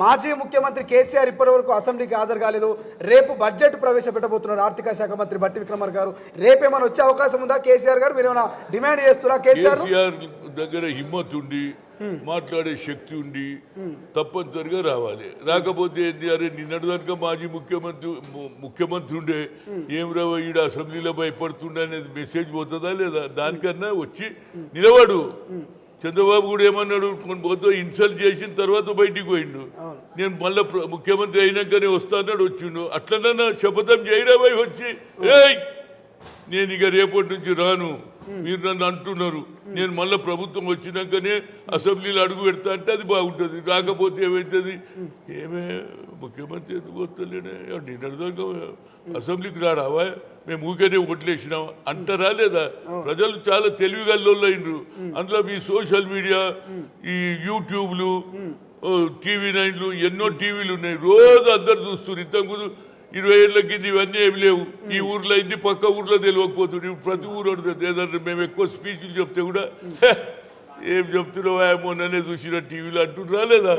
మాజీ ముఖ్యమంత్రి కేసీఆర్ ఇప్పటివరకు అసెంబ్లీకి హాజరు కాలేదు. రేపు బడ్జెట్ ప్రవేశపెట్టబోతున్నారు ఆర్థిక శాఖ మంత్రి బట్టి విక్రమార్క గారు. రేపేమైనా వచ్చే అవకాశం ఉందా? కేసీఆర్ గారు మీరు ఏమైనా డిమాండ్ చేస్తున్నారా? కేసీఆర్ దగ్గర హిమ్మత్ ఉండి మాట్లాడే శక్తి ఉండి తప్పనిసరిగా రావాలి. రాకపోతే ఏంటి, అరే నిన్నటిదాకా మాజీ ముఖ్యమంత్రి ఉండే ఏం రావు ఈడ అసెంబ్లీలో భయపడుతుండే అనేది మెసేజ్ పోతుందా లేదా? దానికన్నా వచ్చి నిలబడు. చంద్రబాబు కూడా ఏమన్నాడు, పోతే ఇన్సల్ట్ చేసిన తర్వాత బయటికి పోయిండు. నేను మళ్ళీ ముఖ్యమంత్రి అయినాకనే వస్తాన్నాడు, వచ్చిండు. అట్లనన్నా శపథం చేయరాబాయి వచ్చి నేను ఇక రేపటి నుంచి రాను, మీరు నన్ను అంటున్నారు, నేను మళ్ళీ ప్రభుత్వం వచ్చినాకనే అసెంబ్లీలో అడుగు పెడతా అంటే అది బాగుంటుంది. రాకపోతే ఏమవుతుంది, ఏమే ముఖ్యమంత్రి ఎందుకు వస్తలేనే నిన్నటిదాకా అసెంబ్లీకి రాడావా, మేము ఊరికనే ఓట్లేసినాం అంటారా లేదా? ప్రజలు చాలా తెలివిగల్లోళ్ళు అయినరు. అందులో మీ సోషల్ మీడియా, ఈ యూట్యూబ్లు, టీవీ నైన్లు, ఎన్నో టీవీలు ఉన్నాయి, రోజు అందరు చూస్తున్నారు. ఇంతకుముందు 20 ఏళ్ళ కింద ఇవన్నీ ఏమి లేవు. ఈ ఊర్లో అయింది పక్క ఊర్లో తెలియకపోతుంది. ప్రతి ఊరు ఏదన్నా మేము ఎక్కువ స్పీచ్లు చెప్తే కూడా ఏం చెప్తున్నావు ఏమోననే చూసిన టీవీలో అంటున్నా లేదా?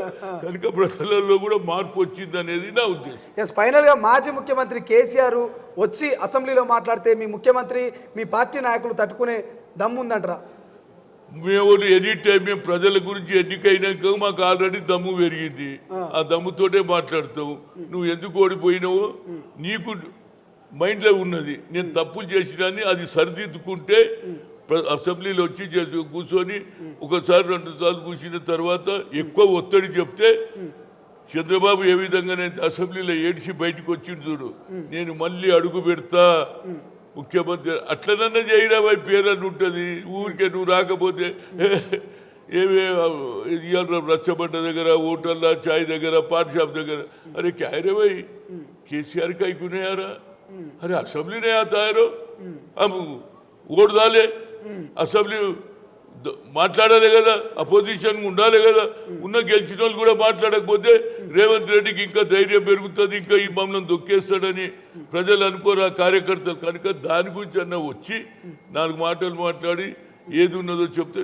కనుక ప్రజలలో కూడా మార్పు వచ్చింది అనేది నా ఉద్దేశం. ఫైనల్గా మాజీ ముఖ్యమంత్రి కేసీఆర్ వచ్చి అసెంబ్లీలో మాట్లాడితే మీ ముఖ్యమంత్రి మీ పార్టీ నాయకులు తట్టుకునే దమ్ముందంటారా? మేము ఎనీ టైం మేము ప్రజల గురించి ఎన్నికైనాక మాకు ఆల్రెడీ దమ్ము పెరిగింది. ఆ దమ్ముతోటే మాట్లాడతావు. నువ్వు ఎందుకు ఓడిపోయినావో నీకు మైండ్లో ఉన్నది. నేను తప్పులు చేసినాన్ని అది సరిదిద్దుకుంటే అసెంబ్లీలో వచ్చి కూర్చొని ఒకసారి 2 సార్లు కూర్చున్న తర్వాత ఎక్కువ ఒత్తిడి చెప్తే చంద్రబాబు ఏ విధంగానైతే అసెంబ్లీలో ఏడిచి బయటకు వచ్చింది చూడు, నేను మళ్ళీ అడుగు పెడతా ముఖ్యమంత్రి అట్లనన్నా చేయరాబాయి పేరు అని ఉంటుంది. ఊరికే నువ్వు రాకపోతే ఏమే రచ్చబండ దగ్గర, హోటల్లా, చాయ్ దగ్గర, పాన్ షాప్ దగ్గర, అరే క్యారే భాई केसीआर का ही नहीं आ रहा, अरे असेंबली नहीं आता है रो, हम ఓటు దాలే అసెంబ్లీ మాట్లాడాలి కదా, అపోజిషన్ ఉండాలి కదా. ఉన్న గెలిచిన వాళ్ళు కూడా మాట్లాడకపోతే రేవంత్ రెడ్డికి ఇంకా ధైర్యం పెరుగుతుంది, ఇంకా ఈ మమ్మల్ని దొక్కేస్తాడని ప్రజలు అనుకోరు, కార్యకర్తలు. కనుక దాని గురించి అన్న వచ్చి 4 మాటలు మాట్లాడి ఏది ఉన్నదో చెప్తే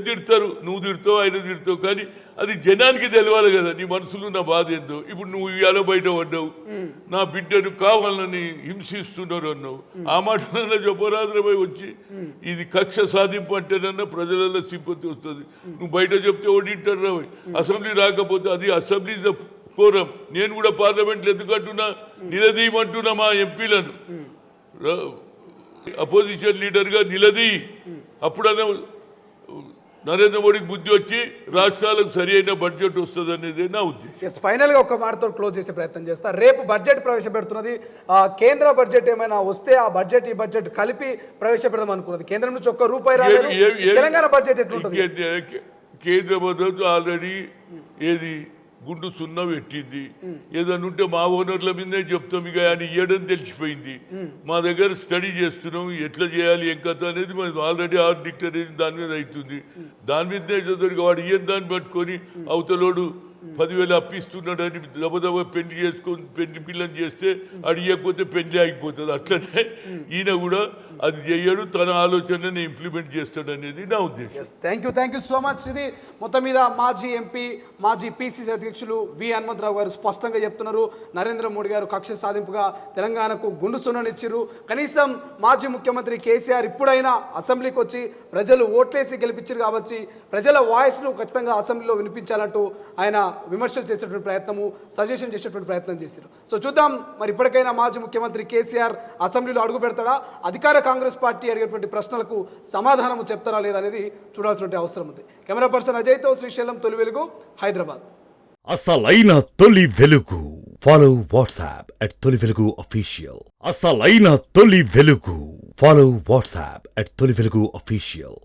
తిడతారు. నువ్వు తిడతావు, ఆయన తిడతావు, కానీ అది జనానికి తెలవాలి కదా నీ మనసులో నా బాధ ఏందో. ఇప్పుడు నువ్వు ఇవాళ బయట పడ్డావు, నా బిడ్డను కావాలని హింసిస్తున్నారు అన్నావు. ఆ మాటనన్నా చెప్పరాదురపై వచ్చి ఇది కక్ష సాధింపు అంటేనన్నా ప్రజలలో సింపతి వస్తుంది. నువ్వు బయట చెప్తే ఓడింటారు రావు. అసెంబ్లీ రాకపోతే అది అసెంబ్లీ ఫోరం. నేను కూడా పార్లమెంట్లో ఎందుకంటున్నా, నిలదీయమంటున్నా మా ఎంపీలను, అపోజిషన్ లీడర్గా నిలదీ. అప్పుడన్నా నరేంద్ర మోడీకి బుద్ధి వచ్చి రాష్ట్రాలకు సరి అయిన బడ్జెట్ వస్తుంది అనేది నా ఉద్దేశం. ఫైనల్గా ఒక మాటతో క్లోజ్ చేసే ప్రయత్నం చేస్తా. రేపు బడ్జెట్ ప్రవేశపెడుతున్నది, కేంద్ర బడ్జెట్ ఏమైనా వస్తే ఆ బడ్జెట్ ఈ బడ్జెట్ కలిపి ప్రవేశపెడదాం అనుకున్నది. కేంద్రం నుంచి ₹1 రాలేదు. తెలంగాణ బడ్జెట్ ఎట్లుంటుంది? కేంద్ర బడ్జెట్ ఆల్రెడీ ఏది గుండు 0 పెట్టింది. ఏదన్నా ఉంటే మా ఓనర్ల మీదే చెప్తాం, ఇక ఆయన ఇయ్యడం తెలిసిపోయింది. మా దగ్గర స్టడీ చేస్తున్నాం, ఎట్లా చేయాలి ఏం కథ అనేది మనకి ఆల్రెడీ ఆడిక్ట్ అనేది దాని మీద అవుతుంది. దాని మీదనే చదువు వాడు ఇయ్యని దాన్ని పట్టుకొని అవతలోడు 10,000 అప్పిస్తున్నాడని దబదబ పెళ్లి పిల్లని చేస్తే అడిగకపోతే పెళ్లి ఆగిపోతుంది. అట్లనే ఈయన కూడా అది చేయడు, తన ఆలోచనని ఇంప్లిమెంట్ చేస్తాడు అనేది నా ఉద్దేశం. Thank you so much. ఇది మొత్తం మీద మాజీ ఎంపీ, మాజీ పిసిసి అధ్యక్షులు వి హనుమంతరావు గారు స్పష్టంగా చెప్తున్నారు. నరేంద్ర మోడీ గారు కక్ష సాధింపుగా తెలంగాణకు గుండు సున్ననిచ్చిర్రు. కనీసం మాజీ ముఖ్యమంత్రి కేసీఆర్ ఇప్పుడైనా అసెంబ్లీకి వచ్చి ప్రజలు ఓట్లేసి గెలిపించారు కాబట్టి ప్రజల వాయిస్ను ఖచ్చితంగా అసెంబ్లీలో వినిపించాలంటూ ఆయన విమర్శలు చేసేటువంటి ప్రయత్నము, సజెషన్ చేసేటువంటి ప్రయత్నం చేశారు. సో చూద్దాం మరి ఇప్పటికైనా మాజీ ముఖ్యమంత్రి కేసీఆర్ అసెంబ్లీలో అడుగు పెడతాడా, అధికార కాంగ్రెస్ పార్టీ అడిగేటువంటి ప్రశ్నలకు సమాధానం చెప్తారా లేదనేది చూడాల్సినటువంటి అవసరం ఉంది. కెమెరా పర్సన్ అజయ్తో శ్రీశైలం, తొలి వెలుగు, హైదరాబాద్. అసలైన తొలి వెలుగు. ఫాలో వాట్సాప్ @ తొలి వెలుగు అఫీషియల్. అసలైన తొలి వెలుగు. ఫాలో వాట్సాప్ @ తొలి వెలుగు అఫీషియల్.